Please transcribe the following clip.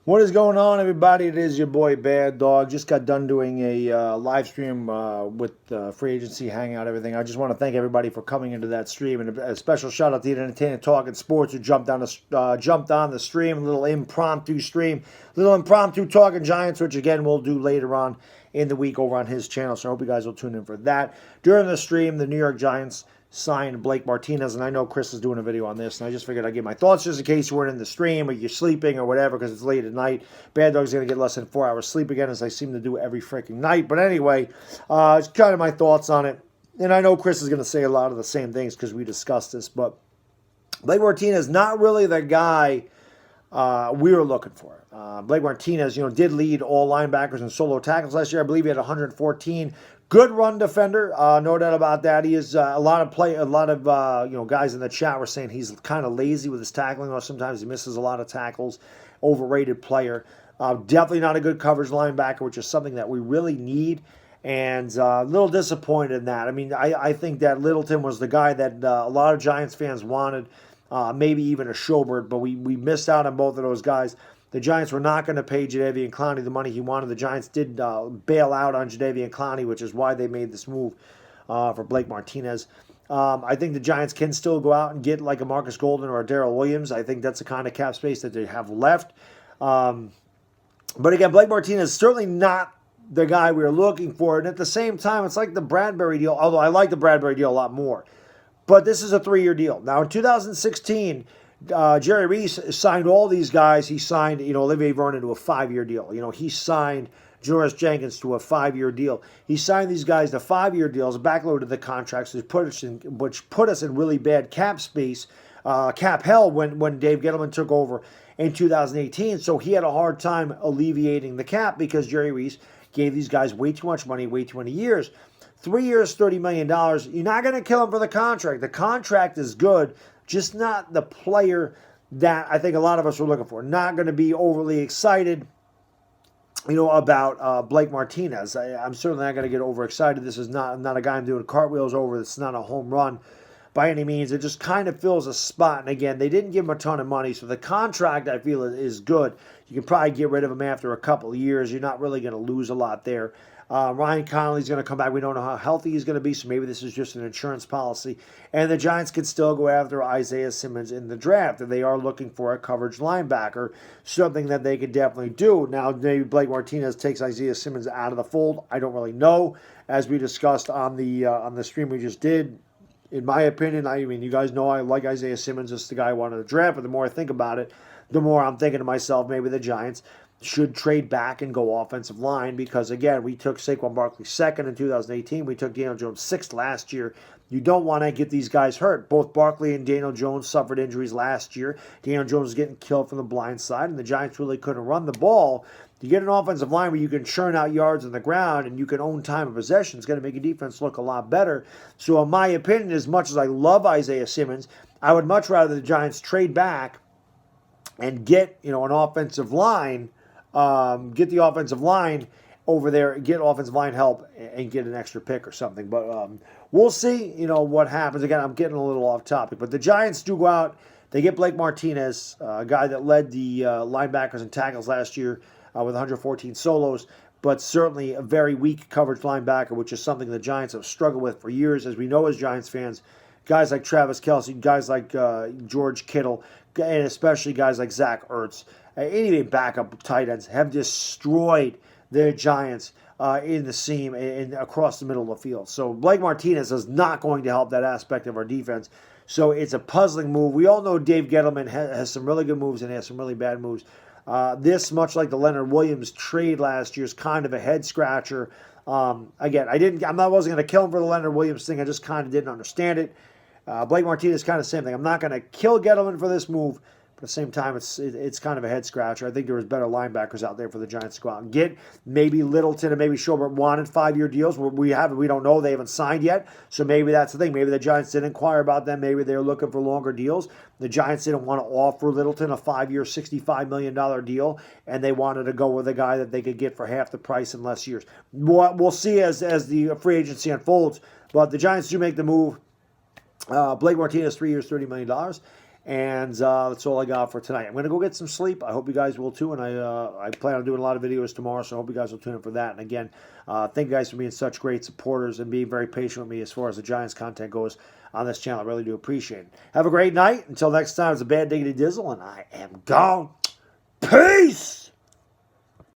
What is going on, everybody? It is your boy Bad Dog. Just got done doing a live stream with free agency hangout, everything. I just want to thank everybody for coming into that stream, and a special shout out to the Entertainment Talk and Sports who jumped on the stream. A little impromptu stream, little impromptu talking Giants, which again we'll do later on in the week over on his channel. So I hope you guys will tune in for that. During the stream, the New York Giants signed Blake Martinez, and I know Chris is doing a video on this, and I just figured I'd give my thoughts just in case you weren't in the stream or you're sleeping or whatever because it's late at night. Bad Dog's going to get less than 4 hours sleep again, as I seem to do every freaking night. But anyway, it's kind of my thoughts on it. And I know Chris is going to say a lot of the same things because we discussed this, but Blake Martinez, not really the guy we were looking for. Blake Martinez, did lead all linebackers in solo tackles last year. I believe he had 114. Good run defender, no doubt about that. He is a lot of guys in the chat were saying he's kind of lazy with his tackling, or sometimes he misses a lot of tackles. Overrated player. Definitely not a good coverage linebacker, which is something that we really need. And a little disappointed in that. I mean, I think that Littleton was the guy that a lot of Giants fans wanted, maybe even a Schobert, but we missed out on both of those guys. The Giants were not going to pay Jadeveon Clowney the money he wanted. The Giants did bail out on Jadeveon Clowney, which is why they made this move for Blake Martinez. I think the Giants can still go out and get like a Marcus Golden or a Darrell Williams. I think that's the kind of cap space that they have left. But again, Blake Martinez is certainly not the guy we were looking for. And at the same time, it's like the Bradbury deal, although I like the Bradbury deal a lot more. But this is a 3-year deal. Now, in 2016... Jerry Reese signed all these guys. He signed, Olivier Vernon to a 5-year deal. He signed Joris Jenkins to a 5-year deal. He signed these guys to 5-year deals, backloaded the contracts, which put us in really bad cap space, cap hell when Dave Gettleman took over in 2018. So he had a hard time alleviating the cap because Jerry Reese gave these guys way too much money, way too many years. 3 years, $30 million. You're not going to kill him for the contract. The contract is good. Just not the player that I think a lot of us were looking for. Not going to be overly excited, about Blake Martinez. I'm certainly not going to get overexcited. This is not a guy I'm doing cartwheels over. It's not a home run by any means. It just kind of fills a spot. And again, they didn't give him a ton of money, so the contract, I feel, is good. You can probably get rid of him after a couple of years. You're not really going to lose a lot there. Ryan Connolly's going to come back. We don't know how healthy he's going to be, so maybe this is just an insurance policy. And the Giants could still go after Isaiah Simmons in the draft. And they are looking for a coverage linebacker, something that they could definitely do. Now, maybe Blake Martinez takes Isaiah Simmons out of the fold. I don't really know. As we discussed on the stream we just did, in my opinion, I mean, you guys know I like Isaiah Simmons. It's the guy I wanted to draft. But the more I think about it, the more I'm thinking to myself, maybe the Giants should trade back and go offensive line because, again, we took Saquon Barkley 2nd in 2018. We took Daniel Jones 6th last year. You don't want to get these guys hurt. Both Barkley and Daniel Jones suffered injuries last year. Daniel Jones was getting killed from the blind side, and the Giants really couldn't run the ball. You get an offensive line where you can churn out yards on the ground and you can own time of possession. It's going to make your defense look a lot better. So in my opinion, as much as I love Isaiah Simmons, I would much rather the Giants trade back and get an offensive line, get the offensive line over there, get offensive line help, and get an extra pick or something. But we'll see, what happens. Again, I'm getting a little off topic. But the Giants do go out. They get Blake Martinez, a guy that led the linebackers and tackles last year with 114 solos, but certainly a very weak coverage linebacker, which is something the Giants have struggled with for years. As we know as Giants fans, guys like Travis Kelce, guys like George Kittle, and especially guys like Zach Ertz, any backup tight ends have destroyed their Giants in the seam and across the middle of the field. So Blake Martinez is not going to help that aspect of our defense. So it's a puzzling move. We all know Dave Gettleman has some really good moves and has some really bad moves. This, much like the Leonard Williams trade last year, is kind of a head scratcher. Again, I wasn't going to kill him for the Leonard Williams thing. I just kind of didn't understand it. Blake Martinez, kind of the same thing. I'm not going to kill Gettleman for this move, but at the same time, it's kind of a head scratcher. I think there was better linebackers out there for the Giants to go out and get. Maybe Littleton and maybe Schobert wanted 5-year deals. We don't know. They haven't signed yet, so maybe that's the thing. Maybe the Giants didn't inquire about them. Maybe they were looking for longer deals. The Giants didn't want to offer Littleton a 5-year, $65 million deal, and they wanted to go with a guy that they could get for half the price in less years. We'll see as the free agency unfolds, but the Giants do make the move. Blake Martinez, 3 years, $30 million. And that's all I got for tonight. I'm going to go get some sleep. I hope you guys will too. And I plan on doing a lot of videos tomorrow, so I hope you guys will tune in for that. And again, thank you guys for being such great supporters and being very patient with me as far as the Giants content goes on this channel. I really do appreciate it. Have a great night. Until next time, it's a Bad Diggity Dizzle, and I am gone. Peace!